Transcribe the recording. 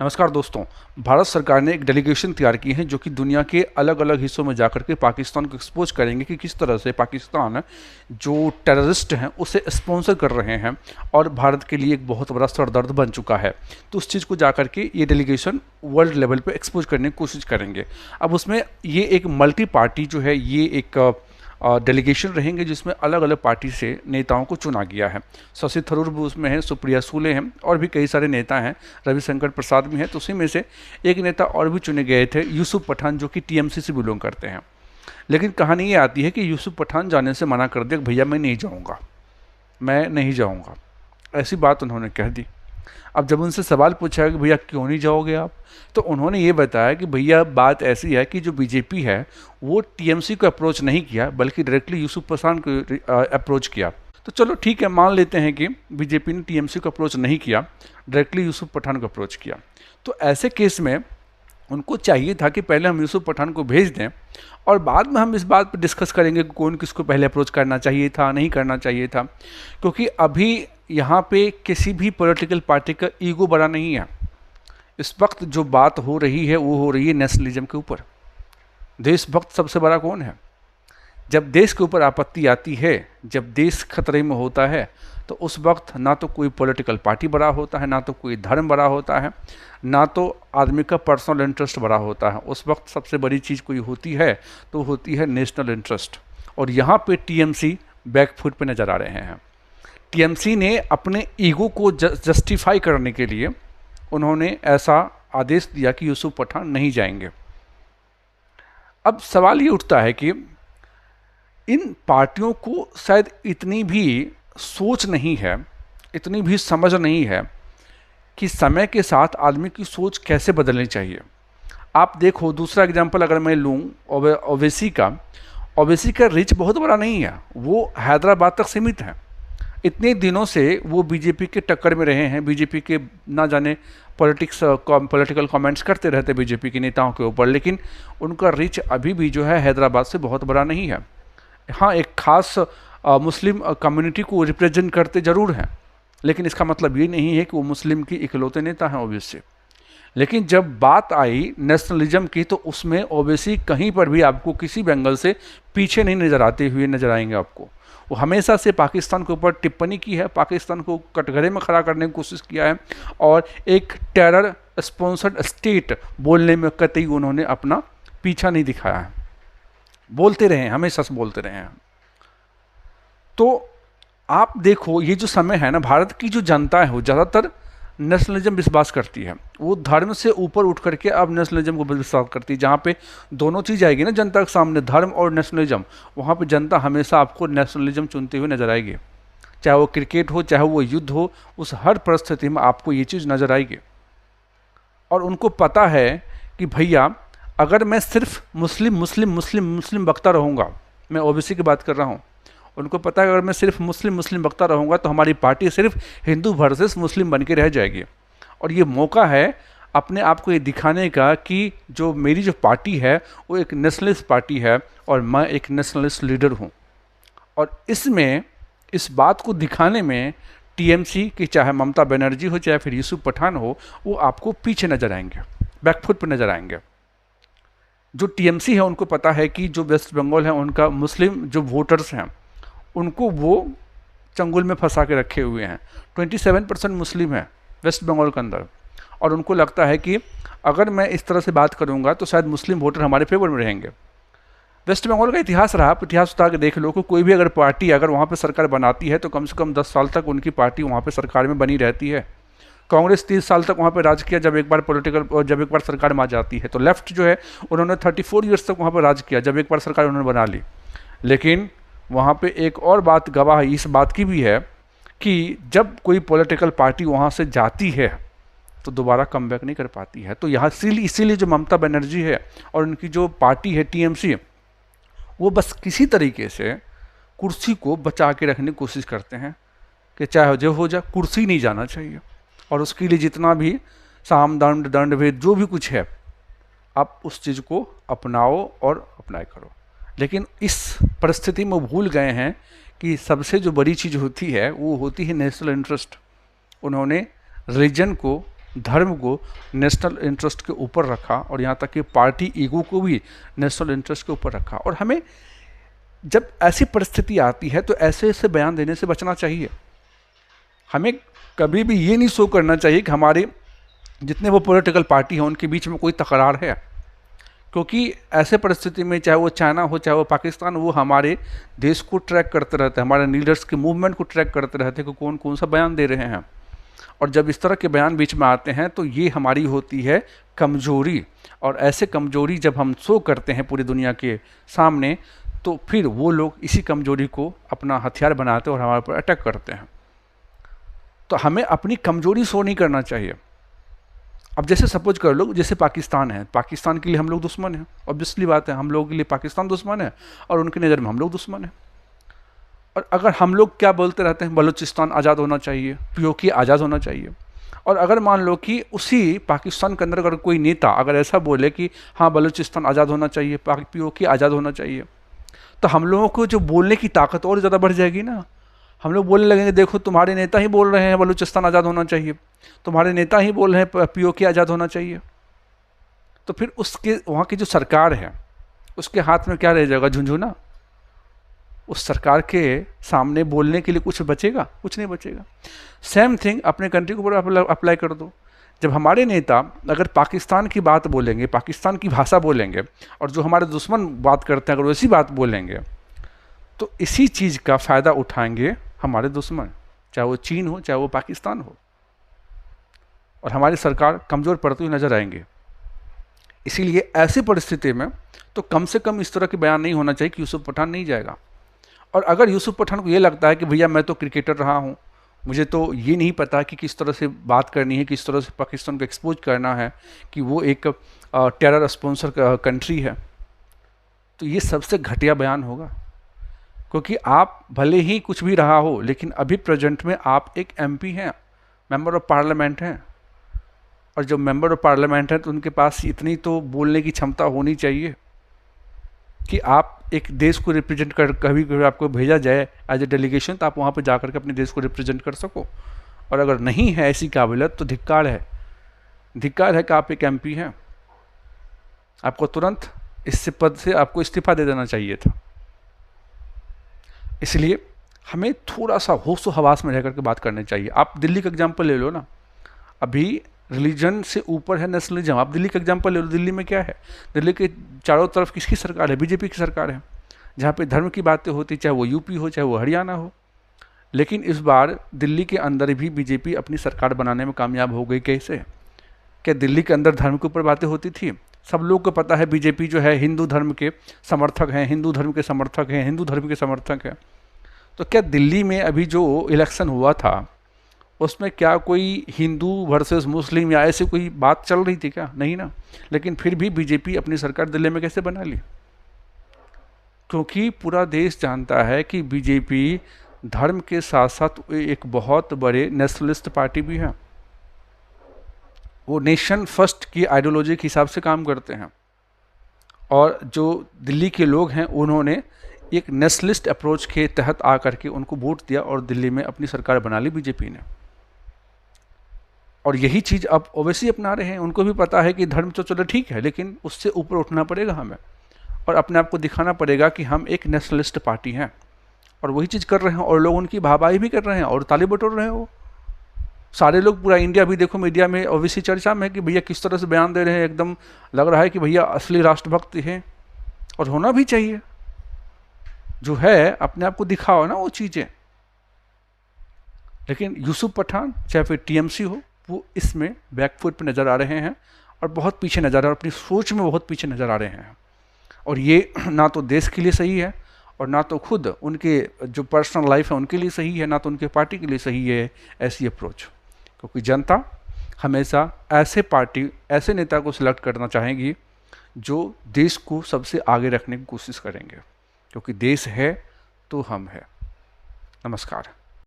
नमस्कार दोस्तों। भारत सरकार ने एक डेलीगेशन तैयार की है जो कि दुनिया के अलग अलग हिस्सों में जाकर के पाकिस्तान को एक्सपोज करेंगे कि किस तरह से पाकिस्तान जो टेररिस्ट हैं उसे स्पॉन्सर कर रहे हैं और भारत के लिए एक बहुत बड़ा सरदर्द बन चुका है। तो उस चीज़ को जाकर के ये डेलीगेशन वर्ल्ड लेवल पे एक्सपोज करने की कोशिश करेंगे। अब उसमें ये एक मल्टी पार्टी जो है ये एक डेलीगेशन रहेंगे जिसमें अलग अलग पार्टी से नेताओं को चुना गया है। शशि थरूर भी उसमें है, सुप्रिया सूले हैं और भी कई सारे नेता हैं, रविशंकर प्रसाद भी हैं। तो उसी में से एक नेता और भी चुने गए थे, यूसुफ पठान, जो कि टीएमसी से बिलोंग करते हैं। लेकिन कहानी ये आती है कि यूसुफ पठान जाने से मना कर दिया कि भैया मैं नहीं जाऊँगा, मैं नहीं जाऊँगा, ऐसी बात उन्होंने कह दी। अब जब उनसे सवाल पूछा कि भैया क्यों नहीं जाओगे आप, तो उन्होंने ये बताया कि भैया बात ऐसी है कि जो बीजेपी है वो टीएमसी को अप्रोच नहीं किया बल्कि डायरेक्टली यूसुफ पठान को अप्रोच किया। तो चलो ठीक है, मान लेते हैं कि बीजेपी ने टीएमसी को अप्रोच नहीं किया, डायरेक्टली यूसुफ पठान को अप्रोच किया। तो ऐसे केस में उनको चाहिए था कि पहले हम यूसुफ पठान को भेज दें और बाद में हम इस बात पर डिस्कस करेंगे कि कौन किसको पहले अप्रोच करना चाहिए था, नहीं करना चाहिए था। क्योंकि अभी यहाँ पे किसी भी पॉलिटिकल पार्टी का ईगो बड़ा नहीं है। इस वक्त जो बात हो रही है वो हो रही है नेशनलिज्म के ऊपर। देशभक्त सबसे बड़ा कौन है? जब देश के ऊपर आपत्ति आती है, जब देश खतरे में होता है, तो उस वक्त ना तो कोई पॉलिटिकल पार्टी बड़ा होता है, ना तो कोई धर्म बड़ा होता है, ना तो आदमी का पर्सनल इंटरेस्ट बड़ा होता है। उस वक्त सबसे बड़ी चीज़ कोई होती है तो होती है नेशनल इंटरेस्ट। और यहाँ पे टीएमसी बैकफुट पे नज़र आ रहे हैं। टीएमसी ने अपने ईगो को जस्टिफाई करने के लिए उन्होंने ऐसा आदेश दिया कि यूसुफ पठान नहीं जाएंगे। अब सवाल ये उठता है कि इन पार्टियों को शायद इतनी भी सोच नहीं है, इतनी भी समझ नहीं है कि समय के साथ आदमी की सोच कैसे बदलनी चाहिए। आप देखो, दूसरा एग्जांपल अगर मैं लूँ ओवैसी का रीच बहुत बड़ा नहीं है, वो हैदराबाद तक सीमित है। इतने दिनों से वो बीजेपी के टक्कर में रहे हैं, बीजेपी के ना जाने पॉलिटिकल कमेंट्स करते रहते बीजेपी के नेताओं के ऊपर, लेकिन उनका रीच अभी भी जो है हैदराबाद से बहुत बड़ा नहीं है। हाँ, एक खास मुस्लिम कम्युनिटी को रिप्रेजेंट करते ज़रूर हैं, लेकिन इसका मतलब ये नहीं है कि वो मुस्लिम की इकलौते नेता हैं ओवैसी। लेकिन जब बात आई नेशनलिज्म की तो उसमें ओवैसी कहीं पर भी आपको किसी भी एंगल से पीछे नहीं नज़र आते हुए नजर आएंगे। आपको वो हमेशा से पाकिस्तान के ऊपर टिप्पणी की है, पाकिस्तान को कटघरे में खड़ा करने की कोशिश किया है और एक टेरर स्पॉन्सर्ड स्टेट बोलने में कतई उन्होंने अपना पीछा नहीं दिखाया है। बोलते रहे, हमेशा से बोलते रहे हैं। तो आप देखो, ये जो समय है ना, भारत की जो जनता है वो ज़्यादातर नेशनलिज्म विश्वास करती है। वो धर्म से ऊपर उठ करके अब नेशनलिज्म को विश्वास करती है। जहाँ पे दोनों चीज़ आएगी ना जनता के सामने, धर्म और नेशनलिज्म, वहाँ पे जनता हमेशा आपको नेशनलिज्म चुनते हुए नजर आएगी। चाहे वो क्रिकेट हो, चाहे वो युद्ध हो, उस हर परिस्थिति में आपको ये चीज़ नजर आएगी। और उनको पता है कि भैया अगर मैं सिर्फ मुस्लिम मुस्लिम मुस्लिम मुस्लिम बकता रहूँगा, मैं ओबीसी की बात कर रहा हूँ, उनको पता है अगर मैं सिर्फ मुस्लिम मुस्लिम बकता रहूँगा तो हमारी पार्टी सिर्फ हिंदू वर्सेस मुस्लिम बन के रह जाएगी। और ये मौका है अपने आप को ये दिखाने का कि जो मेरी जो पार्टी है वो एक नेशनलिस्ट पार्टी है और मैं एक नेशनलिस्ट लीडर हूँ। और इसमें इस बात को दिखाने में टीएमसी की, चाहे ममता बनर्जी हो चाहे फिर यूसुफ पठान हो, वो आपको पीछे नजर आएंगे, बैकफुट पर नजर आएंगे। जो टीएमसी है उनको पता है कि जो वेस्ट बंगाल है उनका मुस्लिम जो वोटर्स हैं उनको वो चंगुल में फंसा के रखे हुए हैं। 27% मुस्लिम है वेस्ट बंगाल के अंदर, और उनको लगता है कि अगर मैं इस तरह से बात करूंगा तो शायद मुस्लिम वोटर हमारे फेवर में रहेंगे। वेस्ट बंगाल का इतिहास रहा, आप इतिहास उतार के देख लो कि कोई भी अगर पार्टी अगर वहाँ पे सरकार बनाती है तो कम से कम 10 साल तक उनकी पार्टी वहाँ पे सरकार में बनी रहती है। कांग्रेस 30 साल तक वहाँ पे राज किया, जब एक बार सरकार में आ जाती है। तो लेफ्ट जो है उन्होंने 34 ईयर्स तक वहाँ पर राज किया, जब एक बार सरकार उन्होंने बना ली। लेकिन वहाँ पे एक और बात गवाह इस बात की भी है कि जब कोई पॉलिटिकल पार्टी वहाँ से जाती है तो दोबारा कम बैक नहीं कर पाती है। तो यहाँ इसीलिए जो ममता बनर्जी है और उनकी जो पार्टी है टीएमसी, वो बस किसी तरीके से कुर्सी को बचा के रखने की कोशिश करते हैं कि चाहे जो हो जाए, कुर्सी नहीं जाना चाहिए। और उसके लिए जितना भी साम दंड दंड भेद जो भी कुछ है, आप उस चीज़ को अपनाओ और अप्लाई करो। लेकिन इस परिस्थिति में भूल गए हैं कि सबसे जो बड़ी चीज़ होती है वो होती है नेशनल इंटरेस्ट। उन्होंने रीजन को धर्म को नेशनल इंटरेस्ट के ऊपर रखा और यहाँ तक कि पार्टी ईगो को भी नेशनल इंटरेस्ट के ऊपर रखा। और हमें जब ऐसी परिस्थिति आती है तो ऐसे ऐसे बयान देने से बचना चाहिए। हमें कभी भी ये नहीं शो करना चाहिए कि हमारे जितने वो पॉलिटिकल पार्टी हैं उनके बीच में कोई तकरार है, क्योंकि ऐसे परिस्थिति में चाहे वो चाइना हो चाहे वो पाकिस्तान, वो हमारे देश को ट्रैक करते रहते हैं, हमारे लीडर्स के मूवमेंट को ट्रैक करते रहते हैं कि कौन कौन सा बयान दे रहे हैं। और जब इस तरह के बयान बीच में आते हैं तो ये हमारी होती है कमजोरी, और ऐसे कमजोरी जब हम शो करते हैं पूरी दुनिया के सामने तो फिर वो लोग इसी कमजोरी को अपना हथियार बनाते हैं और हमारे ऊपर अटैक करते हैं। तो हमें अपनी कमजोरी शो नहीं करना चाहिए। अब जैसे सपोज कर लो, जैसे पाकिस्तान है, पाकिस्तान के लिए हम लोग दुश्मन हैं, ऑब्वियसली बात है, हम लोगों के लिए पाकिस्तान दुश्मन है और उनकी नज़र में हम लोग दुश्मन हैं। और अगर हम लोग क्या बोलते रहते हैं, बलूचिस्तान आज़ाद होना चाहिए, पीओके आज़ाद होना चाहिए, और अगर मान लो कि उसी पाकिस्तान के अंदर अगर कोई नेता अगर ऐसा बोले कि हाँ बलूचिस्तान आज़ाद होना चाहिए, पीओके आज़ाद होना चाहिए, तो हम लोगों को जो बोलने की ताकत और ज़्यादा बढ़ जाएगी ना। हम लोग बोलने लगेंगे देखो तुम्हारे नेता ही बोल रहे हैं बलूचिस्तान आज़ाद होना चाहिए, तुम्हारे नेता ही बोल रहे हैं पीओके आज़ाद होना चाहिए, तो फिर उसके वहाँ की जो सरकार है उसके हाथ में क्या रह जाएगा, झुंझुना। उस सरकार के सामने बोलने के लिए कुछ बचेगा? कुछ नहीं बचेगा। सेम थिंग अपने कंट्री के ऊपर अप्लाई कर दो। जब हमारे नेता अगर पाकिस्तान की बात बोलेंगे, पाकिस्तान की भाषा बोलेंगे, और जो हमारे दुश्मन बात करते हैं अगर वैसी बात बोलेंगे, तो इसी चीज़ का फ़ायदा उठाएंगे हमारे दुश्मन, चाहे वो चीन हो चाहे वो पाकिस्तान हो, और हमारी सरकार कमज़ोर पड़ती हुई नजर आएंगे। इसीलिए ऐसी परिस्थिति में तो कम से कम इस तरह के बयान नहीं होना चाहिए कि यूसुफ पठान नहीं जाएगा। और अगर यूसुफ पठान को ये लगता है कि भैया मैं तो क्रिकेटर रहा हूँ, मुझे तो ये नहीं पता कि किस तरह से बात करनी है, किस तरह से पाकिस्तान को एक्सपोज करना है कि वो एक टेरर स्पॉन्सर कंट्री है, तो ये सबसे घटिया बयान होगा। क्योंकि आप भले ही कुछ भी रहा हो, लेकिन अभी प्रेजेंट में आप एक एमपी हैं, मेंबर ऑफ पार्लियामेंट हैं, और जब मेंबर ऑफ पार्लियामेंट है तो उनके पास इतनी तो बोलने की क्षमता होनी चाहिए कि आप एक देश को रिप्रेजेंट कर, कभी कभी आपको भेजा जाए एज ए डेलीगेशन तो आप वहाँ पर जाकर के अपने देश को रिप्रेजेंट कर सको। और अगर नहीं है ऐसी काबिलियत तो धिक्कार है, धिक्कार है कि आप एक एमपी हैं, आपको तुरंत इस पद से आपको इस्तीफा दे देना चाहिए था। इसलिए हमें थोड़ा सा होश व हवास में रह करके बात करनी चाहिए। आप दिल्ली का एग्जाम्पल ले लो ना, अभी रिलीजन से ऊपर है नेशनलिज्म। आप दिल्ली का एग्जाम्पल ले लो, दिल्ली में क्या है, दिल्ली के चारों तरफ किसकी सरकार है, बीजेपी की सरकार है, जहाँ पे धर्म की बातें होती, चाहे वो यूपी हो चाहे वो हरियाणा हो। लेकिन इस बार दिल्ली के अंदर भी बीजेपी अपनी सरकार बनाने में कामयाब हो गई। कैसे? क्या दिल्ली के अंदर धर्म के ऊपर बातें होती थी? सब लोग को पता है बीजेपी जो है हिंदू धर्म के समर्थक हैं, हिंदू धर्म के समर्थक हैं, हिंदू धर्म के समर्थक हैं। तो क्या दिल्ली में अभी जो इलेक्शन हुआ था उसमें क्या कोई हिंदू वर्सेस मुस्लिम या ऐसी कोई बात चल रही थी क्या? नहीं ना। लेकिन फिर भी बीजेपी अपनी सरकार दिल्ली में कैसे बना ली? क्योंकि पूरा देश जानता है कि बीजेपी धर्म के साथ साथ एक बहुत बड़े नेशनलिस्ट पार्टी भी है। वो नेशन फर्स्ट की आइडियोलॉजी के हिसाब से काम करते हैं, और जो दिल्ली के लोग हैं उन्होंने एक नेशनलिस्ट अप्रोच के तहत आकर के उनको वोट दिया और दिल्ली में अपनी सरकार बना ली बीजेपी ने। और यही चीज़ अब ओवैसी अपना रहे हैं। उनको भी पता है कि धर्म तो चलो ठीक है, लेकिन उससे ऊपर उठना पड़ेगा हमें, और अपने आप को दिखाना पड़ेगा कि हम एक नेशनलिस्ट पार्टी हैं। और वही चीज़ कर रहे हैं, और लोग उनकी वाहवाही भी कर रहे हैं और ताली बटोर रहे हैं। वो सारे लोग, पूरा इंडिया भी देखो मीडिया में ओवैसी चर्चा में है कि भैया किस तरह से बयान दे रहे हैं, एकदम लग रहा है कि भैया असली राष्ट्रभक्त हैं, और होना भी चाहिए। जो है अपने आप को दिखाओ ना वो चीज़ें। लेकिन यूसुफ पठान चाहे फिर टीएमसी हो, वो इसमें बैकफुट पे नज़र आ रहे हैं और बहुत पीछे नज़र आ रहे हैं, अपनी सोच में बहुत पीछे नज़र आ रहे हैं। और ये ना तो देश के लिए सही है, और ना तो खुद उनके जो पर्सनल लाइफ है उनके लिए सही है, ना तो उनके पार्टी के लिए सही है ऐसी अप्रोच। क्योंकि जनता हमेशा ऐसे पार्टी, ऐसे नेता को सिलेक्ट करना चाहेगी जो देश को सबसे आगे रखने की कोशिश करेंगे। क्योंकि देश है तो हम है। नमस्कार।